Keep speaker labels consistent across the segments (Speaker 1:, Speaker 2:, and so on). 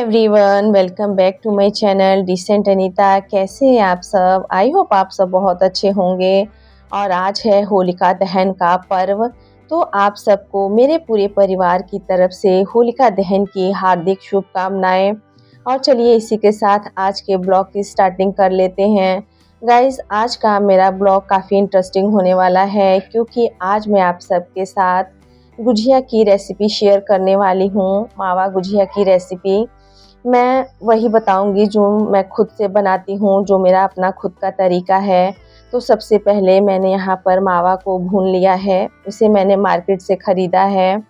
Speaker 1: Everyone, welcome back to my channel decent Anita. कैसे हैं आप सब? आई होप आप सब बहुत अच्छे होंगे। और आज है होलिका दहन का पर्व, तो आप सबको मेरे पूरे परिवार की तरफ से होलिका दहन की हार्दिक शुभकामनाएं। और चलिए इसी के साथ आज के ब्लॉग की स्टार्टिंग कर लेते हैं। गाइस, आज का मेरा ब्लॉग काफ़ी इंटरेस्टिंग होने वाला है क्योंकि आज मैं आप सबके साथ गुजिया की रेसिपी शेयर करने वाली हूँ। मावा गुजिया की रेसिपी मैं वही बताऊंगी जो मैं खुद से बनाती हूँ, जो मेरा अपना खुद का तरीका है। तो सबसे पहले मैंने यहाँ पर मावा को भून लिया है, इसे मैंने मार्केट से ख़रीदा है।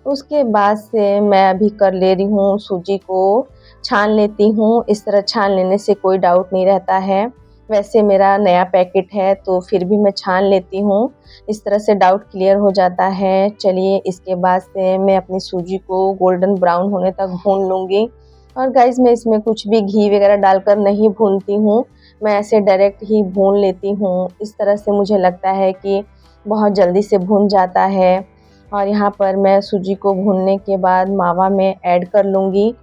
Speaker 1: उसके बाद से मैं अभी कर ले रही हूँ सूजी को छान लेती हूँ। इस तरह छान लेने से कोई डाउट नहीं रहता है। वैसे मेरा नया पैकेट है तो फिर भी मैं छान लेती हूँ, इस तरह से डाउट क्लियर हो जाता है। चलिए इसके बाद से मैं अपनी सूजी को गोल्डन ब्राउन होने तक भून लूँगी। और गाइस, मैं इसमें कुछ भी घी वगैरह डालकर नहीं भूनती हूँ, मैं ऐसे डायरेक्ट ही भून लेती हूँ। इस तरह से मुझे लगता है कि बहुत जल्दी से भून जाता है। और यहाँ पर मैं सूजी को भूनने के बाद मावा में ऐड कर लूँगी।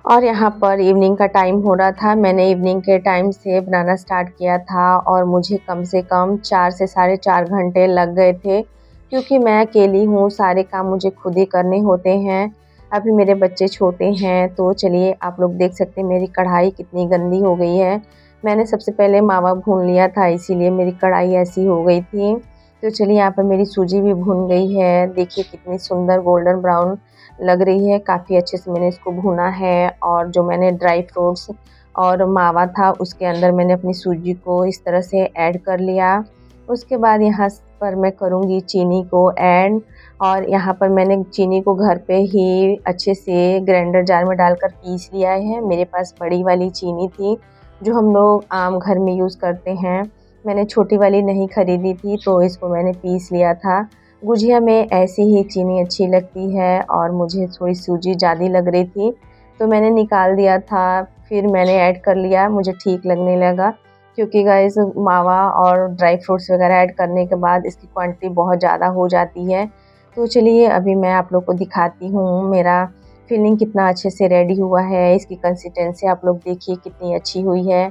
Speaker 1: और यहाँ पर इवनिंग का टाइम हो रहा था, मैंने इवनिंग के टाइम से बनाना स्टार्ट किया था और मुझे कम से कम 4 से साढ़े 4 घंटे लग गए थे क्योंकि मैं अकेली हूँ, सारे काम मुझे खुद ही करने होते हैं। अभी मेरे बच्चे छोटे हैं। तो चलिए आप लोग देख सकते हैं मेरी कढ़ाई कितनी गंदी हो गई है। मैंने सबसे पहले मावा भून लिया था, इसीलिए मेरी कढ़ाई ऐसी हो गई थी। तो चलिए यहाँ पर मेरी सूजी भी भून गई है, देखिए कितनी सुंदर गोल्डन ब्राउन लग रही है। काफ़ी अच्छे से मैंने इसको भुना है। और जो मैंने ड्राई फ्रूट्स और मावा था उसके अंदर मैंने अपनी सूजी को इस तरह से ऐड कर लिया। उसके बाद यहाँ पर मैं करूँगी चीनी को ऐड। और यहाँ पर मैंने चीनी को घर पे ही अच्छे से ग्राइंडर जार में डालकर पीस लिया है। मेरे पास बड़ी वाली चीनी थी जो हम लोग आम घर में यूज़ करते हैं, मैंने छोटी वाली नहीं ख़रीदी थी तो इसको मैंने पीस लिया था। गुजिया में ऐसी ही चीनी अच्छी लगती है और मुझे थोड़ी सूजी ज़्यादा लग रही थी तो मैंने निकाल दिया था। फिर मैंने ऐड कर लिया, मुझे ठीक लगने लगा क्योंकि गाइस मावा और ड्राई फ्रूट्स वगैरह ऐड करने के बाद इसकी क्वांटिटी बहुत ज़्यादा हो जाती है। तो चलिए अभी मैं आप लोग को दिखाती हूँ मेरा फिलिंग कितना अच्छे से रेडी हुआ है। इसकी कंसिस्टेंसी आप लोग देखिए कितनी अच्छी हुई है।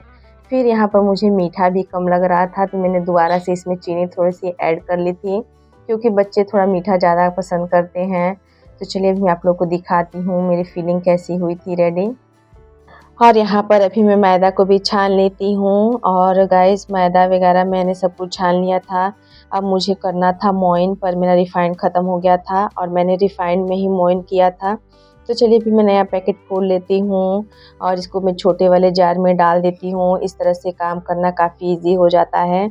Speaker 1: फिर यहाँ पर मुझे मीठा भी कम लग रहा था तो मैंने दोबारा से इसमें चीनी थोड़ी सी ऐड कर ली थी क्योंकि बच्चे थोड़ा मीठा ज़्यादा पसंद करते हैं। तो चलिए अभी मैं आप लोग को दिखाती हूँ मेरी फिलिंग कैसी हुई थी रेडी। और यहाँ पर अभी मैं मैदा को भी छान लेती हूँ। और गाइस, मैदा वगैरह मैंने सब कुछ छान लिया था। अब मुझे करना था मोइन, पर मेरा रिफ़ाइंड ख़त्म हो गया था और मैंने रिफ़ाइंड में ही मोइन किया था। तो चलिए अभी मैं नया पैकेट खोल लेती हूँ और इसको मैं छोटे वाले जार में डाल देती हूँ। इस तरह से काम करना काफ़ी ईज़ी हो जाता है।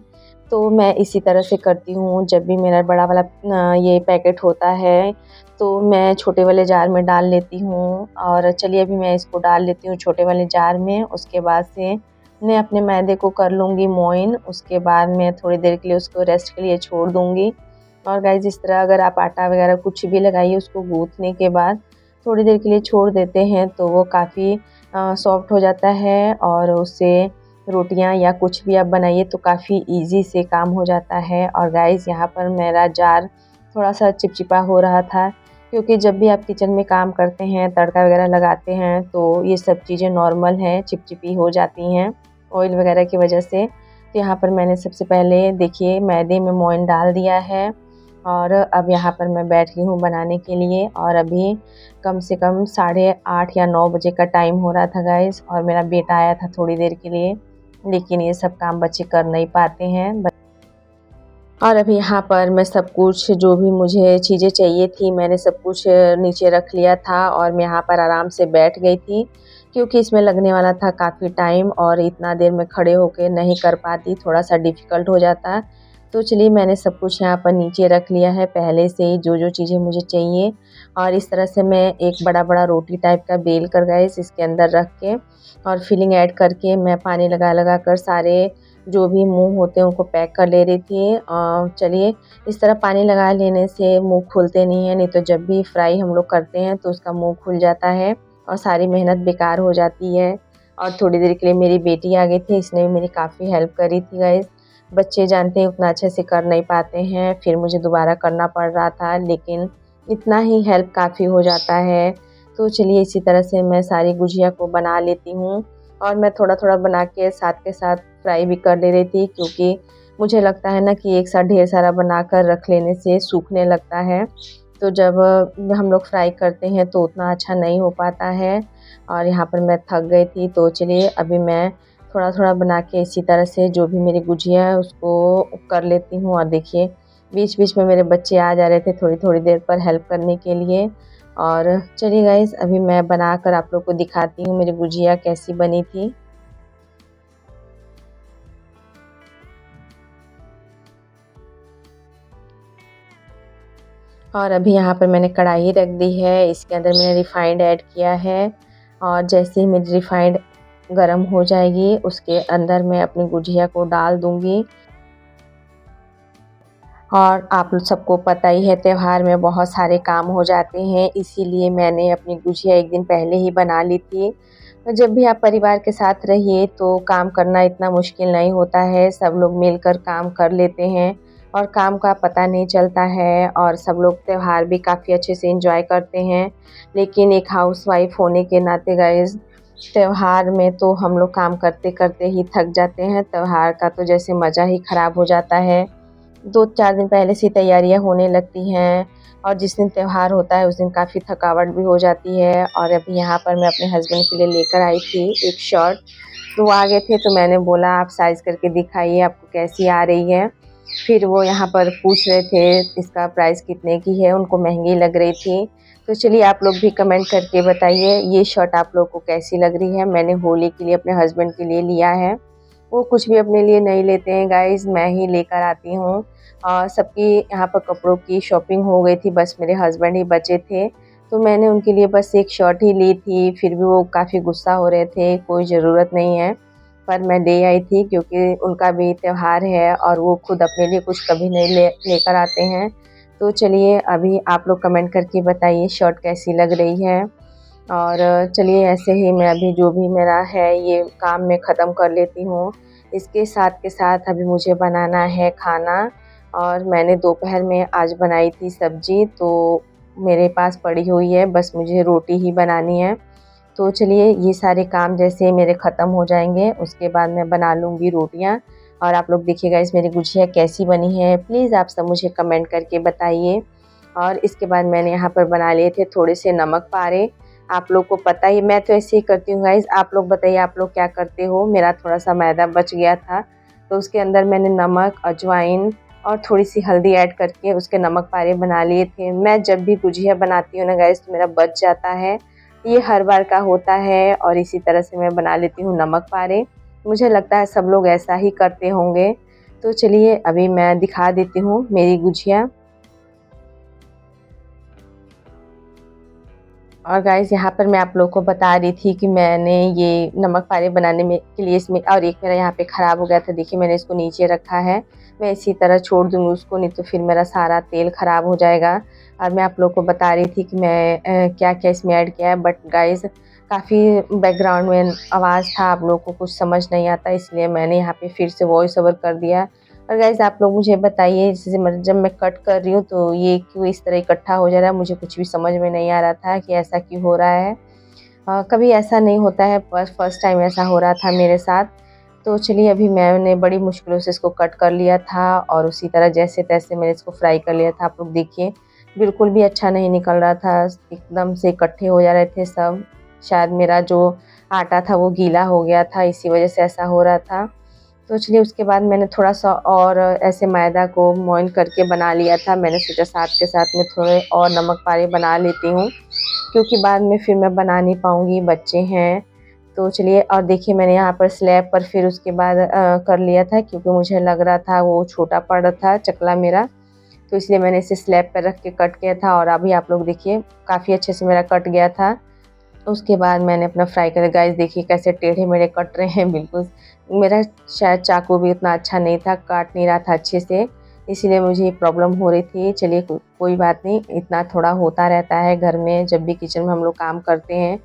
Speaker 1: तो मैं इसी तरह से करती हूँ, जब भी मेरा बड़ा वाला ये पैकेट होता है तो मैं छोटे वाले जार में डाल लेती हूँ। और चलिए अभी मैं इसको डाल लेती हूँ छोटे वाले जार में। उसके बाद से मैं अपने मैदे को कर लूँगी मोइन। उसके बाद मैं थोड़ी देर के लिए उसको रेस्ट के लिए छोड़ दूँगी। और गाइस, इस तरह अगर आप आटा वगैरह कुछ भी लगाइए उसको गूँथने के बाद थोड़ी देर के लिए छोड़ देते हैं तो वो काफ़ी सॉफ्ट हो जाता है और उससे रोटियां या कुछ भी आप बनाइए तो काफ़ी इजी से काम हो जाता है। और गाइस, यहाँ पर मेरा जार थोड़ा सा चिपचिपा हो रहा था क्योंकि जब भी आप किचन में काम करते हैं, तड़का वगैरह लगाते हैं तो ये सब चीज़ें नॉर्मल हैं, चिपचिपी हो जाती हैं ऑयल वगैरह की वजह से। तो यहाँ पर मैंने सबसे पहले देखिए मैदे में मोइन डाल दिया है और अब यहाँ पर मैं बैठ गई हूँ बनाने के लिए। और अभी कम से कम 8:30 या 9 बजे का टाइम हो रहा था गाइस। और मेरा बेटा आया था थोड़ी देर के लिए, लेकिन ये सब काम बच्चे कर नहीं पाते हैं। और अभी यहाँ पर मैं सब कुछ जो भी मुझे चीज़ें चाहिए थी मैंने सब कुछ नीचे रख लिया था और मैं यहाँ पर आराम से बैठ गई थी क्योंकि इसमें लगने वाला था काफ़ी टाइम और इतना देर में खड़े होकर नहीं कर पाती, थोड़ा सा डिफ़िकल्ट हो जाता। तो चलिए मैंने सब कुछ यहाँ पर नीचे रख लिया है पहले से ही, जो जो चीज़ें मुझे चाहिए। और इस तरह से मैं एक बड़ा बड़ा रोटी टाइप का बेल कर गैस इसके अंदर रख के और फिलिंग ऐड करके मैं पानी लगा लगा कर सारे जो भी मुंह होते हैं उनको पैक कर ले रही थी। चलिए इस तरह पानी लगा लेने से मुंह खुलते नहीं है, नहीं तो जब भी फ्राई हम लोग करते हैं तो उसका मुंह खुल जाता है और सारी मेहनत बेकार हो जाती है। और थोड़ी देर के लिए मेरी बेटी आ गई थी, इसने भी मेरी काफ़ी हेल्प करी थी गाइस। बच्चे जानते हैं उतना अच्छे से कर नहीं पाते हैं, फिर मुझे दोबारा करना पड़ रहा था, लेकिन इतना ही हेल्प काफ़ी हो जाता है। तो चलिए इसी तरह से मैं सारी गुजिया को बना लेती हूँ और मैं थोड़ा-थोड़ा बना के साथ फ्राई भी कर ले रही थी, क्योंकि मुझे लगता है ना कि एक साथ ढेर सारा बनाकर रख लेने से सूखने लगता है। तो जब हम लोग फ्राई करते हैं तो उतना अच्छा नहीं हो पाता है और यहाँ पर मैं थक गई थी। तो चलिए अभी मैं थोड़ा-थोड़ा बना के इसी तरह से जो भी मेरी गुजिया है उसको कर लेती हूँ। और देखिए बीच-बीच में मेरे बच्चे आ जा रहे थे थोड़ी-थोड़ी देर पर हेल्प करने के लिए। और चलिए गाइस अभी मैं बनाकर आप लोग को दिखाती हूँ मेरी गुजिया कैसी बनी थी। और अभी यहाँ पर मैंने कढ़ाई रख दी है, इसके अंदर मैंने रिफाइंड ऐड किया है और जैसे ही मेरी रिफाइंड गरम हो जाएगी उसके अंदर मैं अपनी गुजिया को डाल दूँगी। और आप लोग सबको पता ही है त्योहार में बहुत सारे काम हो जाते हैं, इसीलिए मैंने अपनी गुजिया एक दिन पहले ही बना ली थी। तो जब भी आप परिवार के साथ रहिए तो काम करना इतना मुश्किल नहीं होता है, सब लोग मिलकर काम कर लेते हैं और काम का पता नहीं चलता है और सब लोग त्योहार भी काफ़ी अच्छे से एंजॉय करते हैं। लेकिन एक हाउसवाइफ़ होने के नाते गाइज़ त्योहार में तो हम लोग काम करते-करते ही थक जाते हैं, त्योहार का तो जैसे मज़ा ही ख़राब हो जाता है। 2-4 दिन पहले से तैयारियाँ होने लगती हैं और जिस दिन त्योहार होता है उस दिन काफ़ी थकावट भी हो जाती है। और अभी यहाँ पर मैं अपने हस्बैंड के लिए लेकर आई थी एक शर्ट, तो वो आ गए थे तो मैंने बोला आप साइज़ करके दिखाइए आपको कैसी आ रही है। फिर वो यहाँ पर पूछ रहे थे इसका प्राइस कितने की है, उनको महंगी लग रही थी। तो चलिए आप लोग भी कमेंट करके बताइए ये शर्ट आप लोग को कैसी लग रही है। मैंने होली के लिए अपने हस्बैंड के लिए लिया है, वो कुछ भी अपने लिए नहीं लेते हैं गाइज़, मैं ही लेकर आती हूँ। सबकी यहाँ पर कपड़ों की शॉपिंग हो गई थी, बस मेरे हस्बैंड ही बचे थे, तो मैंने उनके लिए बस एक शर्ट ही ली थी। फिर भी वो काफ़ी गुस्सा हो रहे थे, कोई ज़रूरत नहीं है, पर मैं ले आई थी क्योंकि उनका भी त्योहार है और वो खुद अपने लिए कुछ कभी नहीं लेकर आते हैं। तो चलिए अभी आप लोग कमेंट करके बताइए शर्ट कैसी लग रही है। और चलिए ऐसे ही मैं अभी जो भी मेरा है ये काम मैं ख़त्म कर लेती हूँ। इसके साथ के साथ अभी मुझे बनाना है खाना और मैंने दोपहर में आज बनाई थी सब्ज़ी, तो मेरे पास पड़ी हुई है, बस मुझे रोटी ही बनानी है। तो चलिए ये सारे काम जैसे मेरे ख़त्म हो जाएँगे उसके बाद मैं बना लूँगी रोटियाँ। और आप लोग देखिएगा इस मेरी गुजिया कैसी बनी है, प्लीज़ आप सब मुझे कमेंट करके बताइए। और इसके बाद मैंने यहाँ पर बना लिए थे थोड़े से नमक पारे। आप लोग को पता ही मैं तो ऐसे ही करती हूँ गाइज़, आप लोग बताइए आप लोग क्या करते हो? मेरा थोड़ा-सा मैदा बच गया था, तो उसके अंदर मैंने नमक, अजवाइन और थोड़ी-सी हल्दी ऐड करके उसके नमक पारे बना लिए थे। मैं जब भी गुजिया बनाती हूँ ना गाइज़ तो मेरा बच जाता है, ये हर बार का होता है और इसी तरह से मैं बना लेती हूँ नमक पारे। मुझे लगता है सब लोग ऐसा ही करते होंगे। तो चलिए अभी मैं दिखा देती हूँ मेरी गुजिया। और गाइज़ यहाँ पर मैं आप लोगों को बता रही थी कि मैंने ये नमक पारे बनाने में के लिए इसमें और एक मेरा यहाँ पे ख़राब हो गया था, देखिए मैंने इसको नीचे रखा है। मैं इसी तरह छोड़ दूँगी उसको, नहीं तो फिर मेरा सारा तेल ख़राब हो जाएगा। और मैं आप लोगों को बता रही थी कि मैं क्या-क्या इसमें ऐड किया है, बट गाइज़ काफ़ी बैकग्राउंड में आवाज़ था, आप लोगों को कुछ समझ नहीं आता, इसलिए मैंने यहाँ पे फिर से वॉइस ओवर कर दिया। और गाइज़ आप लोग मुझे बताइए जैसे जब मैं कट कर रही हूँ तो ये क्यों इस तरह इकट्ठा हो जा रहा है, मुझे कुछ भी समझ में नहीं आ रहा था कि ऐसा क्यों हो रहा है। कभी ऐसा नहीं होता है, पर फर्स्ट टाइम ऐसा हो रहा था मेरे साथ। तो चलिए अभी मैंने बड़ी मुश्किलों से इसको कट कर लिया था और उसी तरह जैसे-तैसे मैंने इसको फ्राई कर लिया था। आप लोग देखिए बिल्कुल भी अच्छा नहीं निकल रहा था, एकदम से इकट्ठे हो जा रहे थे सब। शायद मेरा जो आटा था वो गीला हो गया था, इसी वजह से ऐसा हो रहा था। तो चलिए उसके बाद मैंने थोड़ा-सा और ऐसे मैदा को मोइन करके बना लिया था। मैंने सोचा साथ के साथ में थोड़े और नमक पारे बना लेती हूँ, क्योंकि बाद में फिर मैं बना नहीं पाऊँगी, बच्चे हैं। तो चलिए और देखिए मैंने यहाँ पर स्लैब पर फिर उसके बाद कर लिया था, क्योंकि मुझे लग रहा था वो छोटा पड़ रहा था चकला मेरा, तो इसलिए मैंने इसे स्लैब पर रख के कट किया था। और अभी आप लोग देखिए काफ़ी अच्छे से मेरा कट गया था। उसके बाद मैंने अपना फ्राई करा। गाइस देखिए कैसे टेढ़े-मेढ़े कट रहे हैं बिल्कुल। मेरा शायद चाकू भी उतना अच्छा नहीं था, काट नहीं रहा था अच्छे से, इसीलिए मुझे ये प्रॉब्लम हो रही थी। चलिए कोई बात नहीं, इतना थोड़ा होता रहता है घर में, जब भी किचन में हम लोग काम करते हैं,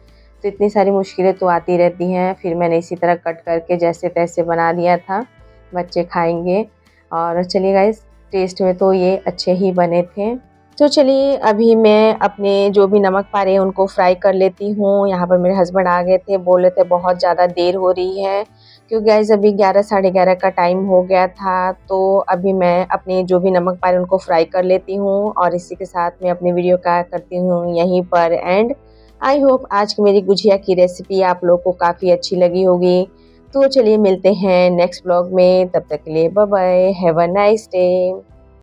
Speaker 1: तो इतनी सारी मुश्किलें तो आती रहती हैं। फिर मैंने इसी तरह कट करके जैसे-तैसे बना लिया था, बच्चे खाएँगे। और चलिए गाइस टेस्ट में तो ये अच्छे ही बने थे। तो चलिए अभी मैं अपने जो भी नमक पारे हैं उनको फ्राई कर लेती हूँ। यहाँ पर मेरे हस्बैंड आ गए थे, बोल रहे थे बहुत ज़्यादा देर हो रही है, क्योंकि गाइस अभी 11 साढ़े 11 का टाइम हो गया था। तो अभी मैं अपने जो भी नमक पारे उनको फ्राई कर लेती हूँ और इसी के साथ मैं अपनी वीडियो का करती हूँ यहीं पर एंड। आई होप आज की मेरी गुजिया की रेसिपी आप लोग को काफ़ी अच्छी लगी होगी। तो चलिए मिलते हैं नेक्स्ट व्लॉग में, तब तक के लिए bye bye, have a nice day.